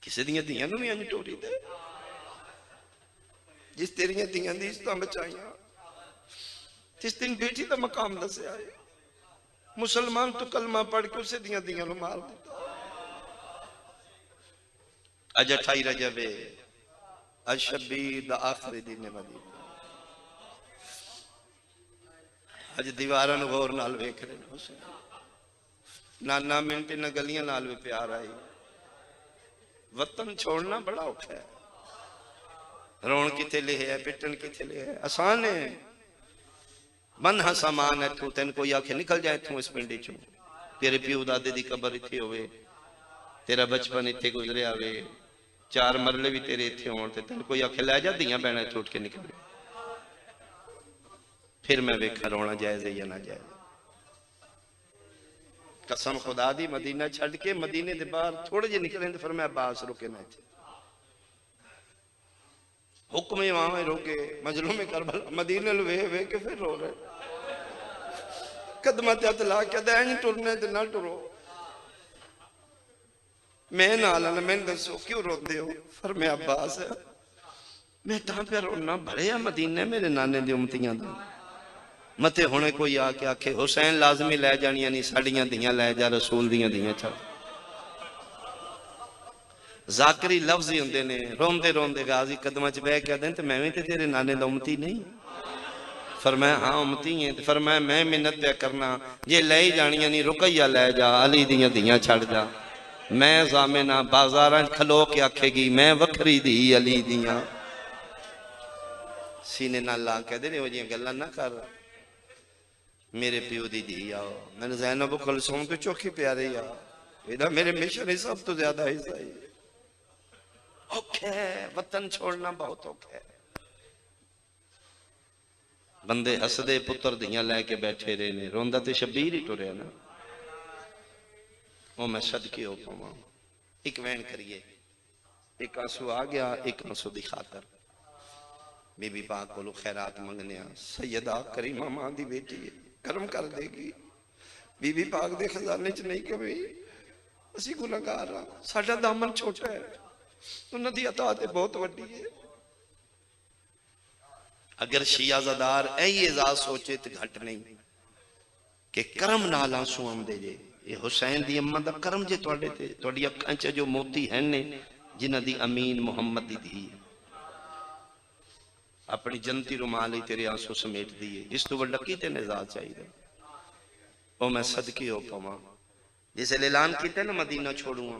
किसी दियां धीआं नूं भी इंज टोरी दे जिस तेरियां धीआं दी इज्जतां बचाइयां, जिस दिन बेटी का मकाम दसिया है, मुसलमान तो कलमा पढ़ के उसे दियां धीआं नूं मार दिता। अज 28 रजब है, अज शब्बीर दा आखिरी दिन है मदीना। अज दीवारां नूं गौर नाल वेख रहे ने, नाना मिनट इन्हां गलियां नाल भी प्यार आई। वतन छोड़ना बड़ा औखा है, रोन किथे लिखिया, पिटन किथे लिखिया, आसान है। मन हा समान है तू, तेन कोई आखे निकल जाए तू इस पिंड चों, तेरे प्यो दादे दी कबर इत्थे होवे, तेरा बचपन इत्थे गुजरिया वे, 4 मरले भी तेरे इत्थे होण ते तेन कोई आखे लै जा धीआं भैणां छुट के निकले, फिर मैं वेखा रोना जायज है या ना जायज। कसम खुदा दी, मदीना छड़ के मदीने दे बाहर थोड़े जे निकले तो फिर मैं अब्बास रुके ना इत्थे, हुक्म इमाम रोके, मजलूम करबला मदीने वे वे के फिर रो रहे, कदम ते ला के दैन टुरने ते ना टुरो। मैं नाल ना, मैंने दसो क्यों रोंदे हो? फिर मैं अब्बास मैं तां पे रोना, भरे मदीने मेरे नाने दी उम्मतियां दा मते हुणे कोई आके आखे हुसैन लाजमी लै जानियां नहीं, साड़ियां धीआं लै जा, रसूल दियां धीआं छड़। जाकरी लफ्ज ही होंदे ने, रोंदे रोंदे गाजी कदमां च बह के आदे ते मैं भी ते तेरे नाने दा उम्मती नहीं? फरमाया हाँ उम्मती है। फरमाया मैं मिन्नत पे करना, जे लै जानियां नहीं रुकैया लै जा, अली दियां धीआं छड़ जा। मैं जामिना बाजारां खलो के आखेगी मैं वखरी धी अली दियां, सीने नाल ला के दे हो जियां गल्लां ना कर, मेरे प्यो दी धी आओ। मैंने ज़ैनब कुलसूम तो चौखी प्यारे आ, एदा मेरे मिशन सब तो ज्यादा हिस्सा ही औखे। वतन छोड़ना बहुत औखा है। बंदे हसदे पुत्र धीआं लैके बैठे रहे ने, रोंदा ते शबीर ही टुरिया ना। वो मैं सदके हो पावां, एक वैन करिए, एक आंसू आ गया, एक आंसू दी खातर बीबी पाक को खैरात मंगने। सैयदा करीमा मां दी बेटी है, करम कर देगी। बीबी पाक दे खजाने च नहीं कमी, असी गुनाहगार हां, साडा दामन छोटा है, उन्हां दी अता ते बहुत वड्डी है। अगर शियाज़ादार ऐ एजाज सोचे तो घट नहीं कि करम नाल आंसू आंदे जे। ये हुसैन दी अम्मा दा करम जे तुहाडे ते, तुहाडी अखां च जो मोती हैं ने, जिन्हां दी अमीन मुहम्मद दी धी अपनी जनती रुमाल ही तेरे आंसू समेट दिए, इस तो वड्डा की तेन एजाज चाहिए। ओ मैं सदके हो पावां, जिसे ऐलान किया ना मदीना छोड़ूंगा,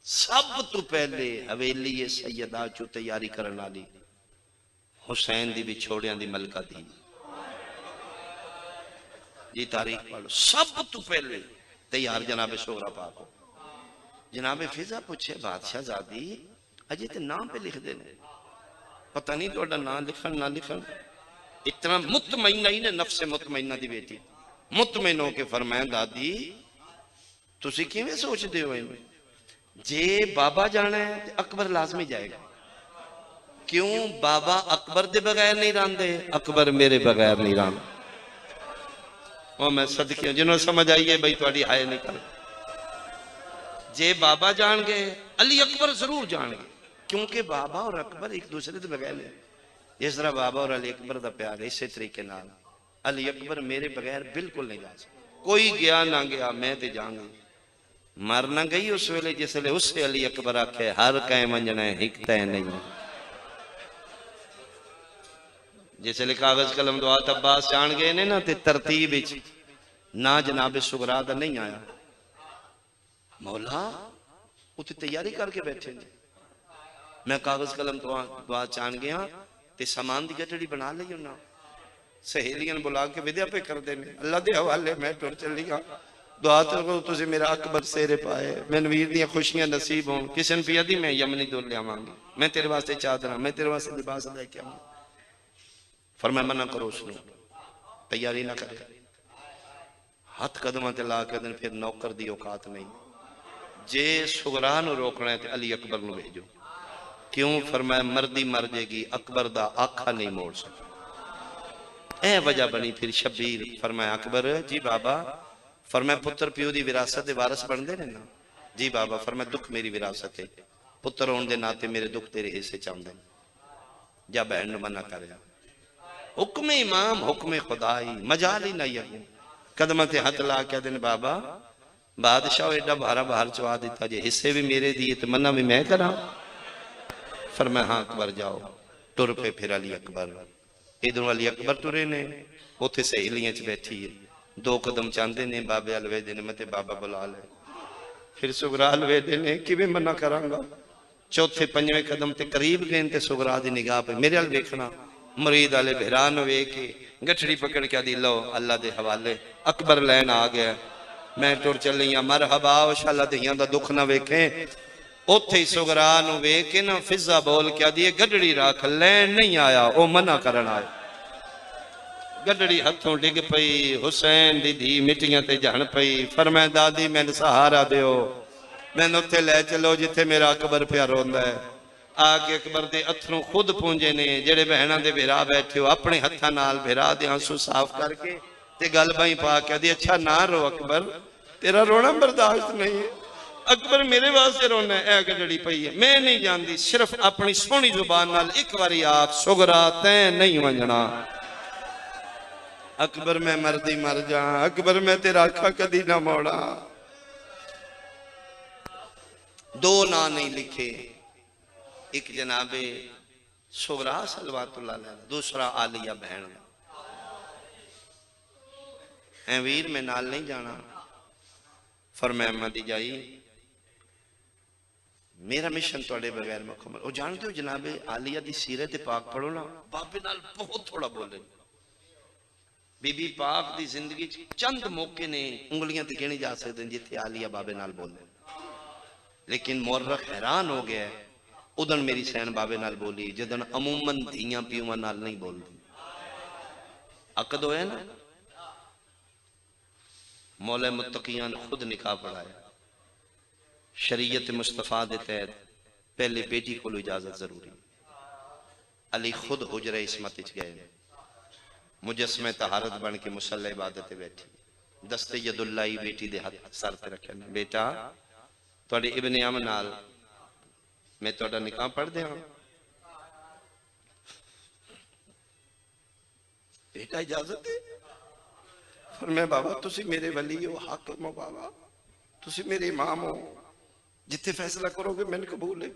सब तो पहले हवेली सैयदा चो तैयारी करने वाली हुसैन दी विछोड़ियां दी मलका दी जी तारीख पढ़। सब तो पहले तैयार जनाबे सोहरा पाक हो। जनाबे फिजा पूछे बादशाह जादी अजे तो नाम पे लिख देने, पता नहीं थोड़ा नाम लिखन ना लिखन। इतना मुतमईना ही ने, नफ्से मुतमईना दी बेटी मुतमईन होके फरमाया दादी तुसी किवें सोचदे हो, जे बाबा जाना है तो अकबर लाजमी जाएगा। क्यों? बाबा अकबर दे बगैर नहीं रांदे, अकबर मेरे बगैर नहीं रांदा। और मैं सदके जिन्होंने समझ आई है भाई थोड़ी हाय निकल। जे बाबा जान गए अली अकबर जरूर जान गए, क्योंकि बाबा और अकबर एक दूसरे के बगैर नहीं। जिस तरह बाबा और अली अकबर का प्यार है, इस तरीके नाल अली अकबर मेरे बगैर बिल्कुल नहीं जा सकता। कोई गया ना गया मैं तो जाऊंगी। मर ना गई उस वेले जिस वेले उससे अली अकबर आखे हर कै मंजना हिक तय नहीं। जिसले कागज कलम दुआत अब्बास जान गए ने ना, ते तरतीब ना जनाब सुगरा दा नहीं आया। मौला उते तैयारी करके बैठे ने, मैं कागज कलम दुआ चान गया ते सामान दी गठड़ी बना ली उन्हें, सहेलियां बुला के विद्या पे कर देने। अल्लाह दे हवाले मैं टुर चली हाँ, दुआ करो तुझे मेरा अकबर सेरे पाए, मैंने वीर दी खुशियां नसीब हों। किसी ने पिया दी मैं यमनी दूर लियावांगी, मैं तेरे वास्ते चादर, मैं तेरे वास्ते लिबास लेके आऊंगा। फरमाया मना करो उसने, तैयारी ना करे। हथ कदम ते ला के दिन फिर नौकर दी औकात नहीं। जे सुगरा नूं रोकना है तो अली अकबर नूं भेजो। क्यों? फरमाया मर्दी मर जाएगी, अकबर दा आखा नहीं मोड़ सकता। ए वजह बनी फिर शबीर। फरमाया अकबर जी बाबा। फरमाया पुत्र प्यो दी विरासत दे वारिस बनदे ने ना? जी बाबा। फरमाया दुख मेरी विरासत है, पुत्र होने के नाते मेरे दुख तेरे हिस्से चाहते जा बहन नूं मना कर हुक्म इमाम हुक्म खुदाई मजाल ही नहीं अगू कदम से हथ ला के दिन बाबा बादशाह एडा भारा बाहर चवा दिता जे हिस्से भी मेरे दिए तो मना भी मैं करा फरमाया हाँ अकबर जाओ टुर पे फिर अली अकबर इधरों अली अकबर तुरे ने उथे सहेलियां च बैठी है दो कदम चाहते ने बाबे अल वेदे ने मते बाबा बुला ले फिर सुगरा अल वेदे ने किवें मना करांगा चौथे पंजवें कदम ते करीब गए ते सुगरा दी निगाह पे मेरे अल वेखना मुरीद आले बहरान वेख के गठड़ी पकड़ के दी लो अल्लाह दे हवाले अकबर लैन आ गया मैं टुर चली हाँ मरहबा शाला दियां दा दुख ना वेखे उथे ही सुगरा नूं वेख के ना फिजा बोल के दी गडड़ी रख लैन नहीं आया ओ मना करन आया गडड़ी हथों डिग पई हुसैन दी धी मिट्टियां ते जहन पई फरमाया दादी मैनू सहारा दियो मैनू उत्थे लै चलो जिथे मेरा अकबर प्या रोंदा है आके अकबर दे अथरों खुद पूंजे ने जेड़े बहना दे भिरा बैठे हो अपने हत्थां नाल भिरा दे आंसू साफ करके ते गल बाई पा के दी अच्छा ना रो अकबर तेरा रोना बर्दाश्त नहीं है अकबर मेरे वास्ते रोना है गडड़ी पई है मैं नहीं जानती सिर्फ अपनी सोहनी जुबान नाल एक बारी आख सुगरा तैं नहीं वंजना अकबर मैं मरदी मर जा अकबर मैं तेरा आखा कदी ना मोड़ा दो ना नहीं लिखे एक जनाबे सुगरा सलवातुल्लाह अलैह दूसरा आलिया बहन ऐ वीर मैं नाल नहीं जाना फरमाया मदी जाई मेरा मिशन थोड़े बगैर मुकम्मल वो जानते हो जनाबे आलिया दी सीरत पाक पढ़ो ना बाबे नाल बहुत थोड़ा बोले बीबी पाक दी जिंदगी चंद मौके ने उंगलियां ते गिने जा सकते जिथे आलिया बाबे नाल बोले लेकिन मोर्रख हैरान हो गया उदन मेरी सैन बाबे नाल बोली जदन अमूमन धियां पियूं नाल नहीं बोलती अकद होया ना मौला मुत्तकियां ने खुद निकाह पढ़ाया शरीयत मुस्तफा के तहत पहले बेटी को इजाजत जरूरी अली खुद हुजरे इस्मत गए मुजस्मे तहारत बन के मुसल्ले इबादत बैठी दस्ते यदुल्लाई बेटी दे हाथ सर ते रखे बेटा तुहाडे इब्ने अम नाल मैं तुहाडा निकाह पढ़ दिया बेटा इजाजत है फिर मैं बाबा तुसी मेरे वली हो हाकिम हो बाबा तुसी मेरे इमाम हो जिथे फैसला करोगे मैंने कबूल है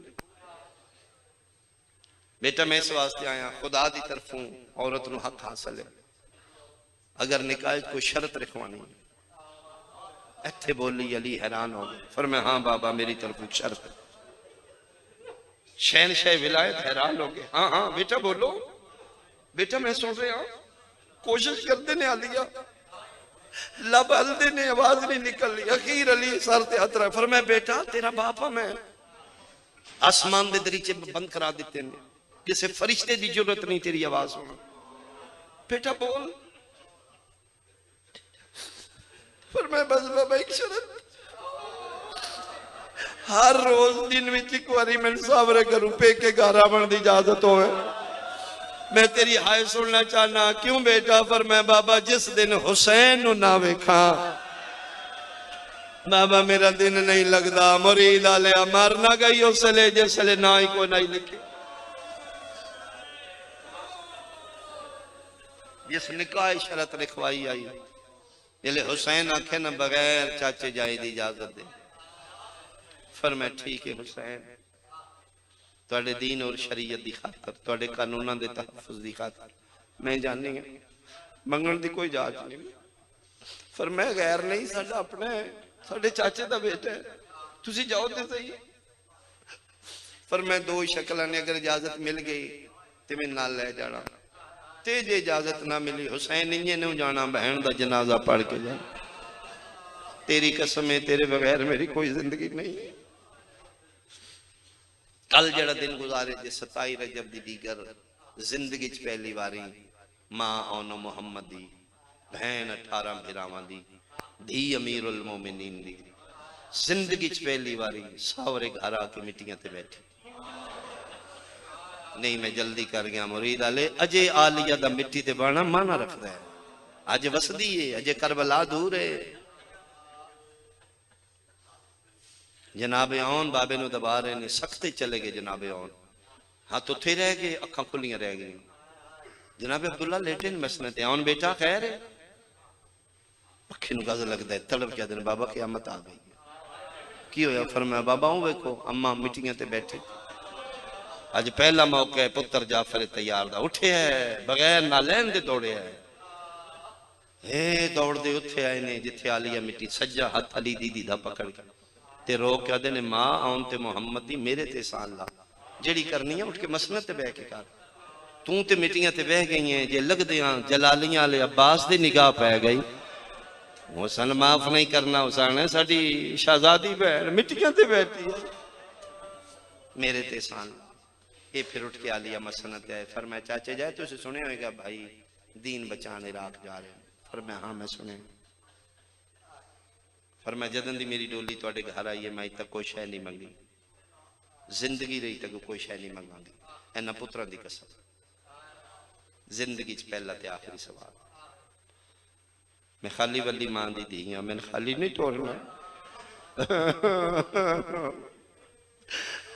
बेटा मैं इस वास्ते आया खुदा दी तरफों औरत नूं हक हासिल है अगर निकाह कोई शर्त रखवानी इत्थे बोली अली हैरान हो गए फिर मैं हाँ बाबा मेरी तरफ शर्त है शहनशाह विलायत हैरान हो गए हाँ हाँ बेटा बोलो बेटा मैं सुन रहा कोशिश करते ने आलिया लब हल्दे ने आवाज नहीं निकल रही अखीर अली सर ते हथ रहा फिर मैं बेटा तेरा बापा मैं आसमान दे दरीचे बंद करा दिते ने किसी फरिश्ते की जरूरत नहीं तेरी आवाज सुना बेटा बोल फिर मैं बस बाबा एक शर्त हर रोज दिन में एक बारी मैं सावरे करूं पे के घर आवन की इजाजत हो मैं तेरी हाय सुनना चाहना क्यों बेटा पर मैं बाबा जिस दिन हुसैन नु ना वेखा बाबा मेरा दिन नहीं लगता मुरीद आले मर ना गई उसले जिसले ना ही कोई नहीं लिखे जिस निकाह शरत लिखवाई आई जिले हुसैन आखे ना बगैर चाचे जाए की इजाजत दे फिर मैं ठीक है हुसैन तुहाडे दीन और शरीयत की खातर तुहाडे कानूनां दे तहफ्फुज़ की खातर मैं जानी है मंगण की कोई जांच नहीं फिर मैं गैर नहीं साडा अपना है साडे चाचे दा बेटा है तुसी जाओ ते सही फिर मैं दो शक्लां ने अगर इजाजत मिल गई तो मैं नाल लै जाना ते जे इजाजत ना मिली हुसैन इंजे नहीं जाना बहन का जनाजा पढ़ के जाना तेरी कसम है तेरे बगैर मेरी कोई जिंदगी नहीं है कल जड़ा दिन गुजारे जे 27 रजब दी दीगर जिंदगी च पहली बारी मां औनो मुहम्मद दी बहन 18 भिरावां दी धी अमीरुल मोमिनीन दी जिंदगी च पहली बारी सावरे घर आके मिट्टियां ते बैठी नहीं मैं जल्दी कर गया मुरीद आले अजे आलिया दा मिट्टी ते बाना माना रखदा है अज वसदी है अजे करबला दूर है जनाबे आन बाबे नूं दबा रहे ने, सख्ते चले गए जनाबे आन, हाथ उत्थे रह गए, अखां खुलियां रह गई। जनाबे अब्दुल्ला लेटे ने मसने ते, आन बेटा खैर है? पखे नूं गज लगदा है, तड़प के आदन बाबा क़यामत आ गई। की होया? फरमाया बाबा हूं वेखो अम्मा मिट्टियां ते बैठे, अज पहला मौका है पुत्र जाफर तैयार दा, उठे है बगैर ना लैन दे दौड़े है दौड़ते उत्थे आए ने जिथे आलिया मिट्टी, सज्जा हथ अली दीदी दा पकड़ के ते रो के आदे ने मां आउन ते मुहम्मद दी मेरे ते एहसान ला, जेड़ी करनी है उठ के मसनद ते बह के कर, तू ते मिट्टियां ते बह गई है, जे लगदियां जलालियां वाले अब्बास दी निगाह पै गई, हुसन माफ नहीं करना, हुसन है साडी शहजादी बहन मिट्टियां ते बैठी है, मेरे ते एहसान ला। ये फिर उठ के आलिया मसनद आए, फरमाया चाचे जाए तुसीं सुने होएगा भाई दीन बचाने इराक जा रहे हैं? फरमाया हाँ मैं सुने। फरमाया जदन दी मेरी डोली तुहाडे घर आई है मैं अज तक कोई शै नहीं मंगी, जिंदगी रही तक कोई शै नहीं मंगांगी, इन्हां पुत्रां दी कसम, जिंदगी च पहला ते आखिरी सवाल, मैं खाली वली मां दी धी हां, मैंने खाली नहीं टोरना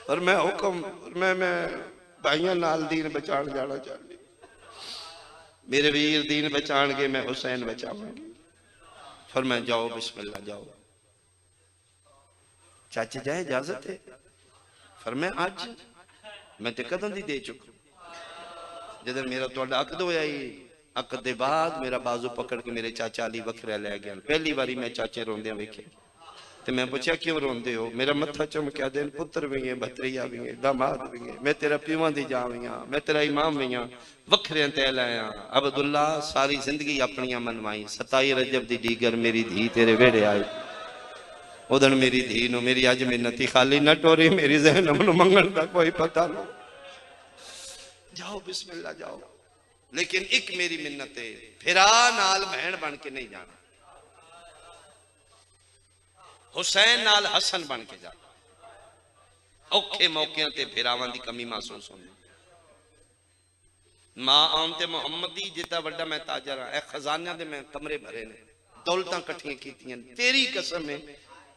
और मैं हुक्म मैं भाइयों नाल दीन बचाण जाना चाहती, मेरे वीर दीन बचाण के, मैं हुसैन बचावांगी। फरमाया जाओ बिस्मिल्लाह जाओ। चाचे जाए इजाजत है? फरमाया आज मैं ते कदों दी दे चुका, जदन मेरा तुहाडा अकद होया ही, अकद दे बाद मेरा बाजू पकड़ के मेरे चाचा अली वखरा लै गया, पहली बारी मैं चाचे रोंदे वेखे ते मैं पूछा क्यों रोंदे हो? मेरा मत्था चमकिया, दिन पुत्र भी है, भतरीया भी है, दामाद भी है, मैं तेरा पीवां दी जां भी हां, मैं तेरा इमाम भी हां, वखरे तै लाया अब्दुल्ला सारी जिंदगी अपनी मनवाई, 27 रजब दी दीगर मेरी धी तेरे वेड़े आई, उदन मेरी धी नूं मेरी अज मिन्नती खाली न टोरी, मेरी ज़हनम नूं मंगण दा कोई पता नहीं, जाओ बिस्मिल्लाह जाओ, लेकिन एक मेरी मिन्नत है फिरा नाल बहन बन के नहीं जाना, हुसैन नाल हसन बन के जा, औखे मौके ते फिरावां दी कमी महसूस होंदी, मां आउन ते मुहम्मद दी जिता वड्डा मैं ताजर हां, ए खजानियां दे मैं कमरे भरे ने, दौलतां कट्ठियां कीतियां, तेरी कसम है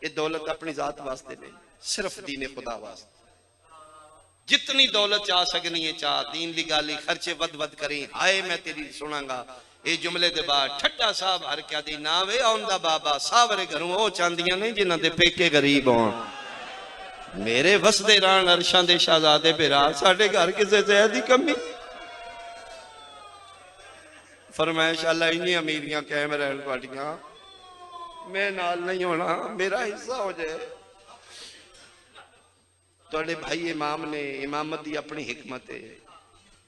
ये दौलत अपनी जात वास्ते नहीं, सिर्फ दीन खुदा वास्ते, जितनी दौलत चाह सकनी है चाह, दीन दी गाली खर्चे वद वद करी, हाय मैं तेरी सुनांगा। ये जुमले दे बाद ठट्टा साहब हर क्या दी ना वे आउंदा बाबा, सावरे घरों ओ चांदियां नहीं जिन्हां दे पेके गरीब होण, मेरे वसदे रान अरशां दे शहजादे बिरा, साडे घर किसे शै दी कमी। फरमाइश अल्लाह इन्नी अमीरियां कायम रहन तुहाडियां, मैं नाल नहीं होना, मेरा हिस्सा हो जाए। तुहाडे भाई इमाम ने, इमामत दी अपनी हिकमत है,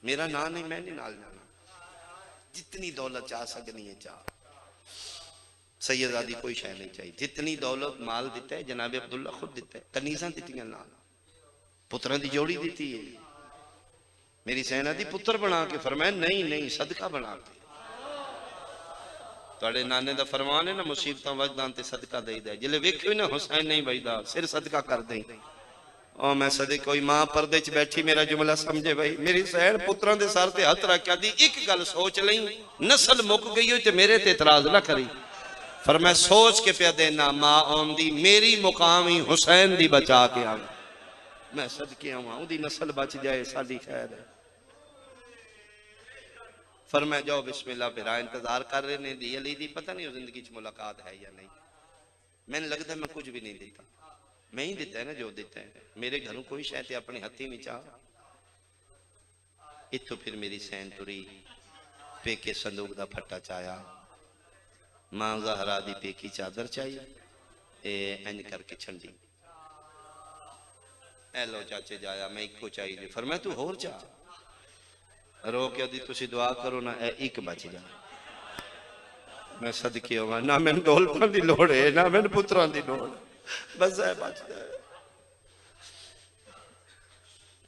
मेरा ना नहीं, मैं नहीं नाल जाना, जितनी दौलत चाह सकनी है चाह, सैयदादी कोई शय नहीं चाहिए, जितनी दौलत माल दिता है जनाबे अब्दुल्ला खुद दिता है, कनीज़ां दित्तियां नाल, पुत्रां दी जोड़ी दी है, मेरी सेना दी पुत्र बना के, फरमाया नहीं नहीं सदका बना के, तुहाडे नाने दा फरमान है ना मुसीबतां वजदां ते सदका देईदा, जिले वेखियो ना हुसैन नहीं बजदा सिर सदका कर दें, ओ मैं सदे कोई मां पर्दे च बैठी मेरा जुमला समझे भाई, मेरी सैन पुत्रां दे सर ते हथ रख के दी एक गल सोच लई, नस्ल मुक गई हो ते मेरे ते इतराज ना करी, पर मैं सोच के पिया देना मां आउंदी मेरी मुकाम ही हुसैन दी बचा के आ, मैं सदके आवां ओदी नस्ल बच जाए साडी खैर है। फरमाया जाओ बिस्मिल्लाह, फिरा इंतजार कर रहे ने दी अली दी, पता नहीं जिंदगी च मुलाकात है या नहीं, मैंने लगता मैं कुछ भी नहीं देता, मैं ही दिता है ना जो दिता है, मेरे घरों कोई शायद अपने हथी नहीं चाह। इतों फिर मेरी सैन तुरी पेके संदूक का फट्टा चाया, मां ज़हरा दी पेकी चादर चाहिए, इंज करके छंडी, ए लो चाचे जाया मैं इको चाहिए, फरमाया तू होर चाह, रो के दी तुसी दुआ करो ना ए एक बच जा, मैं सदके होवां, ना मैनूं दौलतां दी लोड़ है ना मैनूं पुत्रां दी लोड़, बस है बच जाए।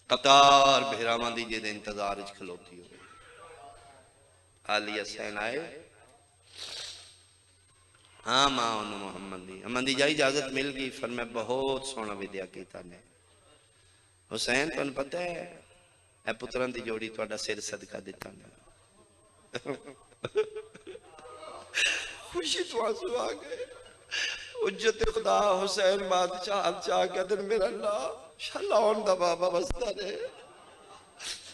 कतार भेरावां दी जेदे इंतजार च खलोती हो, आलिया सैन आए, हाँ मां उन्होंने मोहम्मद दी जाई इजाजत मिल गई, फिर मैं बहुत सोहना विद्या कीता ने, हुसैन तुहानूं पता है ए पुत्रां दी जोड़ी तुहाडा सिर सदका दिता ने, खुशी तो आंसू आ गए, उज्जत खुदा हुसैन बादशाह चाह कहते मेरा अल्लाह शालाउन दा बाबा वसदा रहे,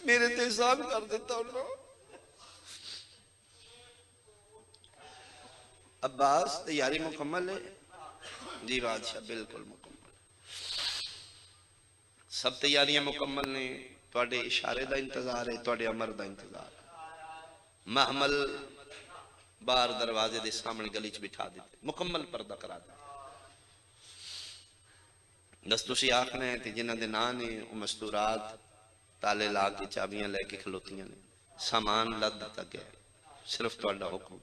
मेरे ते एहसान कर दिता उन्होंने। अब्बास तैयारी मुकम्मल है जी बादशाह? बिल्कुल मुकम्मल, सब तैयारियां मुकम्मल ने। तुहाडे इशारे का इंतजार है, तुहाडे अमर का इंतजार। महमल बाहर दरवाजे के सामने गली च बिठा दिते, मुकम्मल पर्दा करा दिता। दस तुसी आखना है जिन्हों के नाम ने वो मस्तूरात ताले ला के चाबियां लैके खलोतियां ने, सामान लद दिता गया, सिर्फ तुहाडा हुक्म।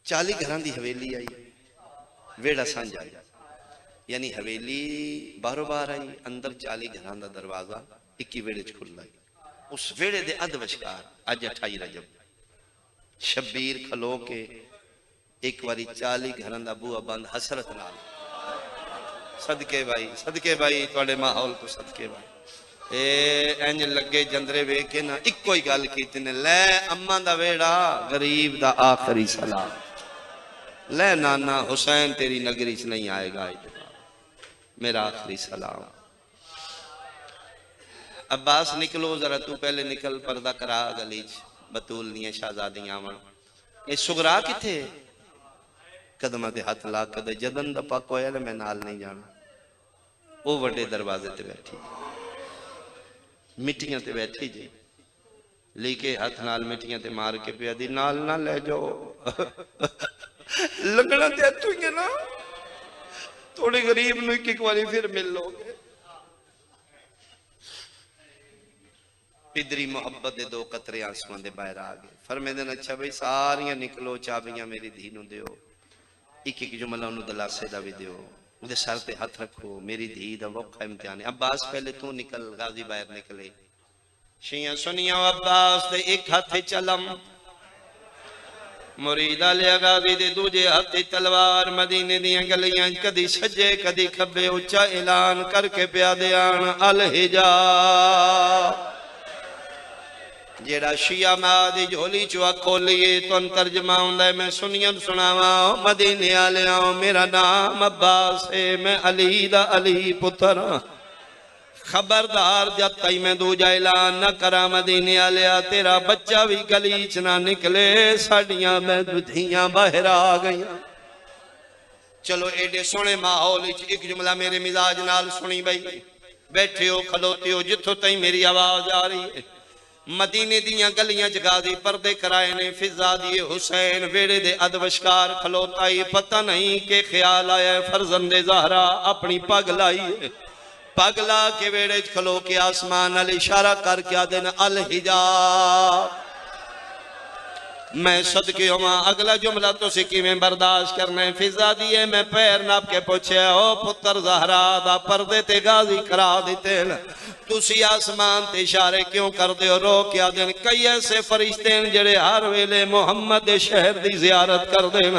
40 घरां दी हवेली आई, वेड़ा सांझा आई, यानी हवेली बाहरों बाहर आई, अंदर 40 घरां दा दरवाजा 21 वेड़े च खुला। उस वेड़े दे अध विचकार अज 28 रजब शब्बीर खलो के एक बारी 40 घरां दा बूहा बंद हसरत नाल, सदके भाई तुहाडे माहौल तो सदके भाई। इंज लगे जंदरे वेख के ना इको ही गल कीती ने, लै अम्मा दा वेड़ा गरीब दा आखिरी सलाम, ले नाना हुसैन तेरी नगरी च नहीं आएगा, मेरा आखिरी सलाम। अब्बास निकलो जरा, तू पहले निकल, पर्दा करा गली च, बतूल दियां शहजादियां आवन। ये सुगरा किथे? कदमां ते हथ ला के जदन दा पक होया ना, मैं नाल नहीं जाना। वो वड्डे दरवाजे ते बैठी, मिट्टियां ते बैठी जी, लेके हाथ नाल मिट्टियां ते मार के पिया दी, नाल ना ले जाओ लगना ते तू ही ना, थोड़े गरीब नूं एक बारी फिर मिल लोगे। पिदरी मोहब्बत दे 2 कतरे आंसुआं दे बाहर आ गए। फरमांदे ने अच्छा भाई सारियां निकलो, चाबियां मेरी धी नूं दिओ, एक एक जुमला उन्होंने दलासे का भी दिओ, उहदे सर ते हाथ रखो, मेरी धी दा वोखा इम्तिहान है। अब्बास पहले तू निकल, गाजी बाहर निकले। शियां सुनिया अब्बास दे एक हाथ चलम, मुरीदा लिया गाजी दे दूजे हाथ तलवार। मदीने दियां गलियां कदी सज्जे कदी खब्बे उच्चा ऐलान करके पिया दे आन अल हिजा। जेड़ा शिया मां दी झोली चुआ खोलिए तुन तर्जमा हुंदा मैं सुनियन सुनावा। मदीने आलिया मेरा नाम अब्बास है, मैं अली दा अली पुत्र, खबरदार जब तई मैं दूजा ऐलान न करा मदीने आलिया तेरा बच्चा भी गली च ना निकले, साडियां मैं दुधियां बाहर आ गई। चलो एडे सोने माहौल एक जुमला मेरे मिजाज नाल सुनी बई, बैठे हो खलोते हो जिथों तई मेरी आवाज आ रही है। मदीने दियां गलियां च गाजी पर्दे कराए ने, फिजा दिए हुसैन वेड़े दे अदवशकार खलोता ही, पता नहीं के ख्याल आया फरजंदे ज़हरा अपनी पग लाई है, पग ला के वेड़े च खलो के आसमान अल इशारा करके आदे न अल हिजाब। मैं सदके होवा, अगला जुमला तुसी किवें बर्दाश्त करना है? फिजा दिए मैं पैर नाप के पूछे, ओ पुत्र ज़हरा दा पर्दे ते गाजी करा दिते न, तुसी आसमान ते इशारे क्यों कर दे हो? रो क्या दिन कई ऐसे फरिश्ते हैं जेड़े हर वेले मुहम्मद दे शहर दी जियारत कर देन,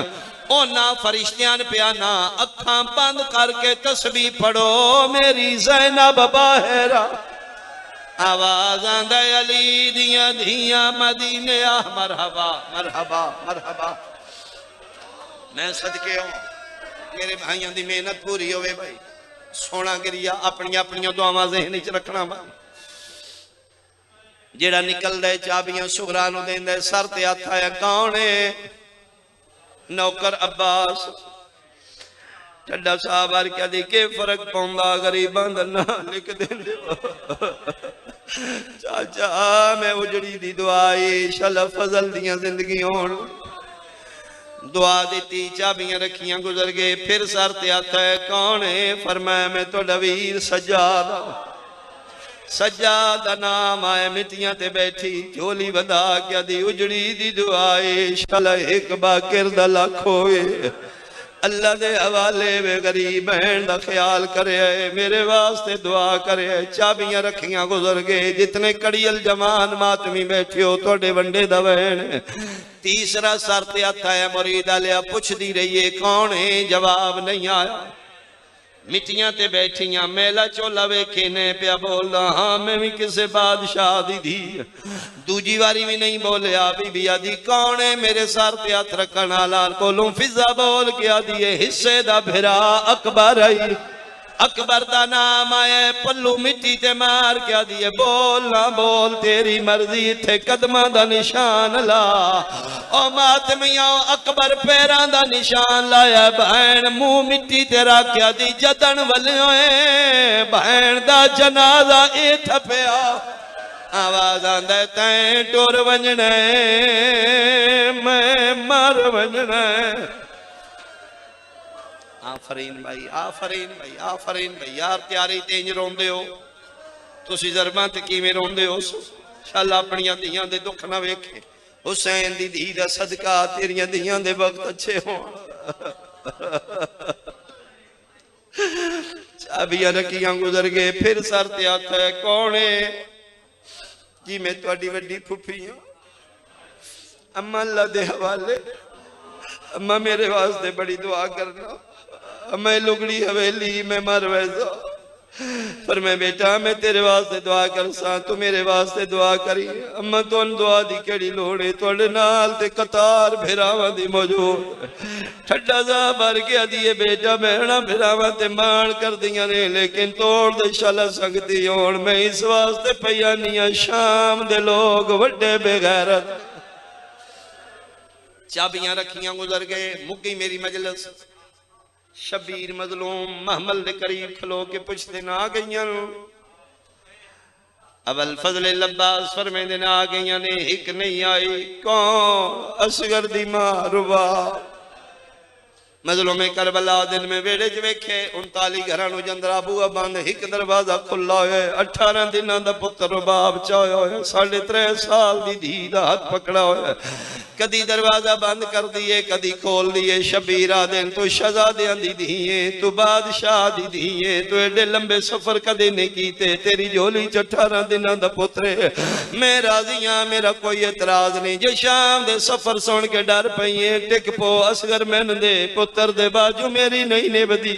ओना फरिश्तियां पिया ना अखां बंद करके तस्बीह पढ़ो मेरी ज़ैनब बाहरा। आवाज आंदा अली दियां धियां मदीने आ मरहबा मरहबा मरहबा। मैं सदके हो मेरे भाइयों की मेहनत पूरी होवे भाई, सोना गिरिया अपनी अपनी दुआवां ज़हन च रखना भाई। जेड़ा निकलदा चाबियां सुगरा नूं देंदा सर ते हथ आया कौन है? नौकर अब्बास। चड्डा साहब आर क्या दी के फर्क पाउंदा गरीबां दा नाम लिख देंदे चाचा मैं उजड़ी दी दुआई शल फजल दियां जिंदगी होण, दुआ दी चाबियां रखियां गुजर गए। फिर सर ते हथ है कौन है? फरमाया मैं तो वीर सज्जाद, सज्जाद नाम आए मिट्टियां ते बैठी झोली बंधा क्या दी उजड़ी दी दुआई शल एक बाकिर दा लख होवे। अल्लाह दे हवाले वे गरीब बहन दा ख्याल करे, मेरे वास्ते दुआ करे। चाबियां रखियां गुजर गए, जितने कड़ियल जमान मातमी बैठे हो थोड़े वंडे दा बहन। तीसरा सर ते हथ आया मुरीदा लिया पुछदी रही है कौन है? जवाब नहीं आया। मिट्टियां ते बैठियां मेला चोला वेखे ने पिया बोलदा हाँ मैं भी किसे बादशाह दी धी। दूजी बारी भी नहीं बोलिया बीबी आदि कौन है मेरे सर ते हथ रखण वाला कोलों फिजा बोल के आदि हिस्से दा भिरा अकबर आई। अकबर दा नाम आए पल्लू मिट्टी ते मार के आदि बोल ना बोल तेरी मर्जी इत्थे कदमां दा निशान ला। ओ मातमिया अकबर पैरां दा निशान लाया बहन मुंह मिट्टी ते रखिया दी जदन वल्यों बहन दा जनाजा ए थपया। आवाज आंदा तैं टुर वंजना मैं मर वंजना। आफरीन भाई आफरीन भाई आफरीन भाई यार त्यारी तेंज रोंदे हो तुसी जरबा ते किवें रोंदे हो। शाला अपनियां धीआं दे दुख ना वेखे हुसैन दी धी दा सदका तेरियां धीआं दे वक्त अच्छे होण। चाबियां रखियां गुजर गए फिर सर ते हथ है कौन है जी मैं तुहाडी वड्डी फुफी हां। अम्मा अल्लाह दे हवाले अम्मा मेरे वास्ते बड़ी दुआ करना। मैं लुगड़ी हवेली मैं मर वैसा पर मैं बेटा मैं तेरे वास्ते दुआ कर सा तू मेरे वास्ते दुआ करी। अम्मा तुहानू दुआ दी केड़ी लोड़ है तुहाडे नाल ते कतार भिरावां दी मौजूद। ठड्डा सा भर के आदि बेटा बहना भिरावां ते मान कर दियां ने लेकिन तोड़ दे शाला सकती होण। मैं इस वास्ते पईया निया शाम दे लोग वड्डे बेगैरत। चाबियां रखियां गुजर गए मुक्की मेरी मजलिस। शबीर मजलूम महमल दे करीब खलो के पुछते ना आ गईयां अबल फजल लब्बास फरमांदे ना आ गईयां ने एक नहीं आई कौन असगर दी मां रुबा। मजलूम करबला दिन में वेड़े च वेखे 39 घरां नूं जंदरा बूआ बंद एक दरवाजा खुला होया 18 दिनां दा पुत्र रुबाब चाया होया 3.5 साल दी धी दा हाथ पकड़ा होया। कदी दरवाजा बंद कर दिए कदी खोल दिए। शबीरा दिन तू शहजादियां दी धीए तू बादशाह दी धीए तू एडे लंबे सफर कदे नहीं कीते तेरी झोली च 18 दिनां दा पुत्र है। मैं राजी हां मेरा कोई एतराज नहीं। जे शाम दे सफर सुन के डर पईए टिक पो असगर मैन दे पुत्र दे बाजू मेरी नहीं निभदी।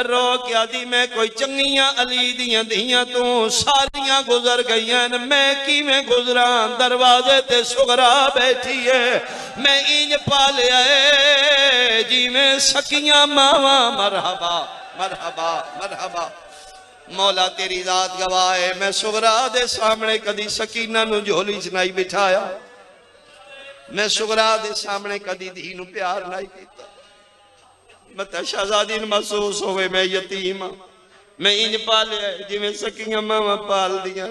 रो के आदि मैं कोई चंगियां अली दियां धीयां तू सारियां गुजर गईयां मैं किवें गुजरां। दरवाजे ते सुगरा बैठी है मैं इंज पालिया जिवें सकियां मावा। मरहबा मरहबा मरहबा मौला तेरी जात गवाह है मैं सुगरा दे सामने कदी सकीना नू झोली च नहीं बिठाया। मैं सुगरा दे सामने कदी धी नू प्यार नहीं कीता। मत शहजादी नू महसूस होवे मैं यतीम मैं इंज पालिया जिवें सकियां मावा पाल दियां।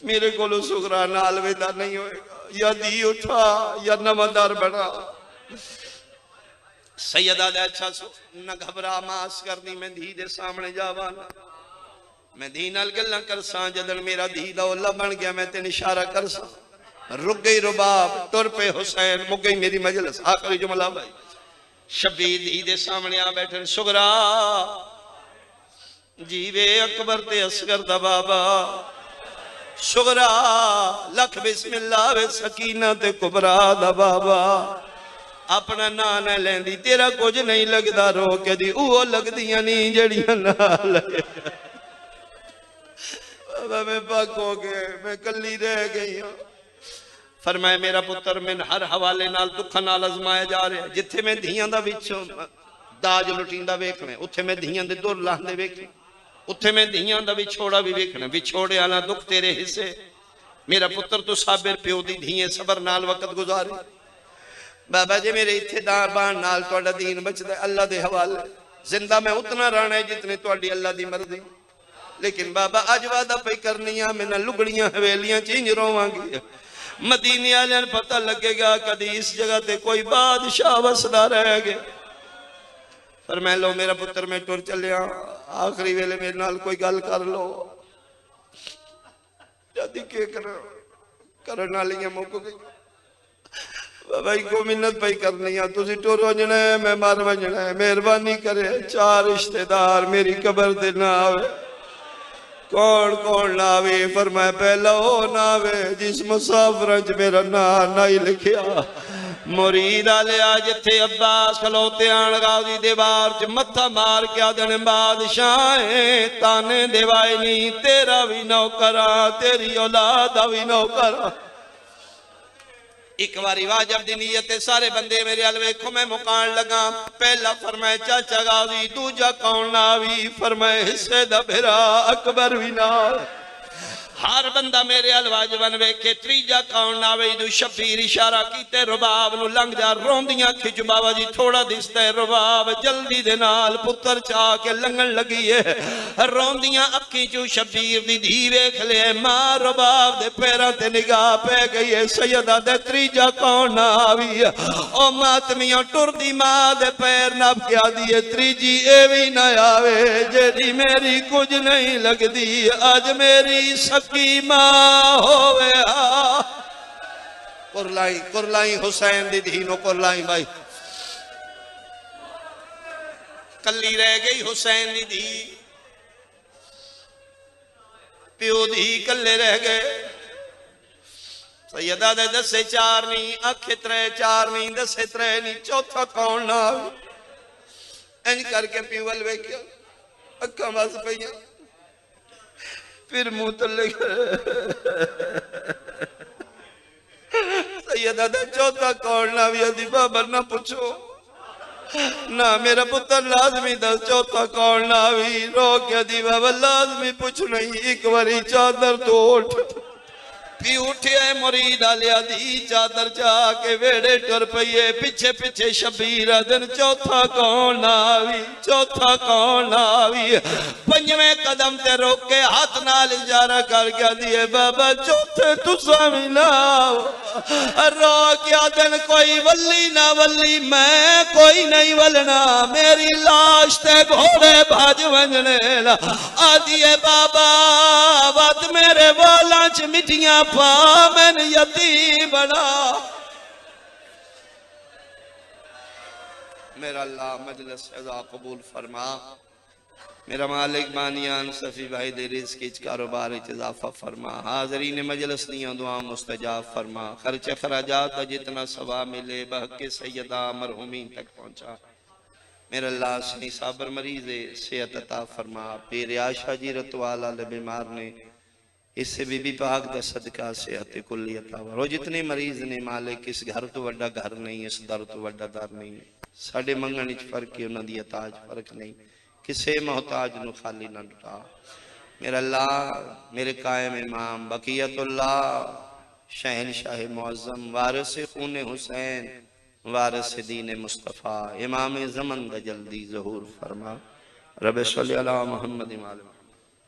मेरे कोलों सुगरा नाल वेदा नहीं होएगा या दी उठा या नवादार बना। सैयदा दे अच्छा न घबरा मास करनी मैं धी दे सामने जावा मैं धी नाल गल्लां करसां। जदन मेरा धी दा ओला बन गया मैं तेन इशारा करसां रुक गई रुबाब तुर पे हुसैन मुक गई मेरी मजलिस। आखिरी जुमला भाई शबीर धी दे सामने आ बैठे सुगरा जीवे अकबर ते असगर दा बाबा। सुगरा लख बिस्मिल्लाह वे सकीना ते कुबरा दा बाबा। अपना ना न लेंदी तेरा कुछ नहीं लगदा रो के दी वो लगदियां नहीं जड़ियां नाल। बाबा मैं पक हो गए मैं कल्ली रह गई हूं। फरमाया मेरा पुत्र मैन हर हवाले नाल दुख नाल अजमाया जा रहा। जिथे मैं धीयां दा विचों दाज लुटींदा वेखना उत्थे मैं धीयां दे दुर लांदे वेखना उत्थे मैं धीयां दा विछोड़ा भी वेखना। विछोड़े वाला दुख तेरे हिस्से मेरा पुत्र तू साबिर प्यो दी धीए सबर नाल वक्त गुजारे। बाबा जी मेरे इत्थे दार बाण नाल तुहाडा दीन बचदा अल्लाह दे हवाले। जिंदा मैं उतना रहना है जितने तुहाडी अल्लाह दी मर्जी। लेकिन बाबा अज वादा पई करनी आ मैं लुगड़ियां हवेलियां च इंज रोवांगी। मदीने वालियां पता लगेगा कदी इस जगह ते कोई बादशाह वसदा रह गया। पर मैं लो मेरा पुत्र मैं टुर चलिया आखिरी वेले मेरे नाल कोई गल कर लो। जदी के करन वालियां मुक गई। बाबा को मिन्नत पई करनी आ तुसी टुर वजना है मैं मर वजना है। मेहरबानी करे 4 रिश्तेदार मेरी कबर ते ना आवे। कौन कौन ना आवे फरमाया पहला वो ना आवे जिस मुसाफिर च मेरा ना नहीं लिखिया। मुरीद लिया जिथे अब्बास खलोते आन गाजी दीवार च मत्था मार के आदन बादशाह ताने देवाए नी तेरा भी नौकरा तेरी औलाद भी नौकरा। एक बारी वाजब दी नीयत सारे बंदे मेरे अल वेखो मैं मुकान लगा। पहला फरमाए चाचा गाजी, दूजा कौन नावी, फरमाए हिस्से दा भेरा अकबर भी ना। हर बंदा मेरे अल वाजबन वेखे। तीजा कौन नावे, दू शबीर इशारा कीते रुबाब नु लंघ जा। रोंदियां खिच बाबा जी थोड़ा दिसदा है रुबाब, जल्दी दे नाल पुत्र चा के लंघन लगी है। रोंदियां अखी चू शबीर दी धी वेख ले, मां रुबाब दे पैरां ते निगाह पै गई है। सैयदा दे तीजा कौन नावी, ओ मातमियों टुरदी मां दे पैर नप के आदी है तीजी ए भी ना आवे जेदी मेरी कुछ नहीं लगदी। अज मेरी की मां होवे कुरलाई कुरलाई हुसैन दी धीनो कुरलाई भाई कली रह गई हुसैन दी धी प्यो धी कले रह गए। सैयदा दे दसे चार नहीं आखे त्रै चार नहीं दसे त्रै नहीं चौथा कौन ना इंज करके प्यो वल वेख्या अखा वस पईयां फिर मुंह तले सैयदा दा चौथा कौन ना भी अदी बाबर ना पूछो ना मेरा पुत्र लाजमी दस चौथा कौन ना भी रो के दी बाबा लाजमी पूछ नहीं। एक बारी चादर तो उठ पी उठे मुरीद लिया दी चादर जाके वेड़े टुर पईए पिछे पिछे शबीर दिन चौथा कौन नावी चौथा कौन नावी। पंजवें कदम ते रोके हाथ नाल इजारा कर गया दिए बाबा चौथे तुसा भी लाओ। रो क्या दिन कोई वल्ली ना वल्ली मैं कोई नहीं वलना मेरी लाश ते घोड़े भज वंजने ला। आदिए बाबा वत मेरे वाला च मिठियां पा मैन यतीम बना। मेरा अल्लाह मजलिस सज़ा कबूल फरमा। मेरा मालिक बानियान सफ़ी भाई दे रिज़्क़ इच कारोबार इच इज़ाफ़ा फरमा। हाज़रीन मजलिस दियां दुआ मुस्तजाब फरमा। खर्च खराजात का जितना सवाब मिले बहक़ सैयदा मरहूमीन तक पहुँचा। मेरा अल्लाह सही साबर मरीज़ सेहत अता फरमा। पीर आशा जी रतवाला बीमार ने इससे बीबी पाक दा सदका सेहत कुल्ली अता फरमा। जितने मरीज ने मालिक इस घर तो वड्डा घर नहीं इस दर तो वड्डा दर नहीं। साडे मंगण विच फर्क है उन्हां दी अताज फर्क नहीं। किसे मोहताज नु खाली ना लुटा। मेरा अल्लाह मेरे कायम इमाम बकियतुल्लाह शहनशाह मुअज़्ज़म वारिस खून हुसैन वारिस दीन मुस्तफ़ा इमाम ज़मन दा जल्दी ज़हूर फरमा। रब सल्ली अला मुहम्मद।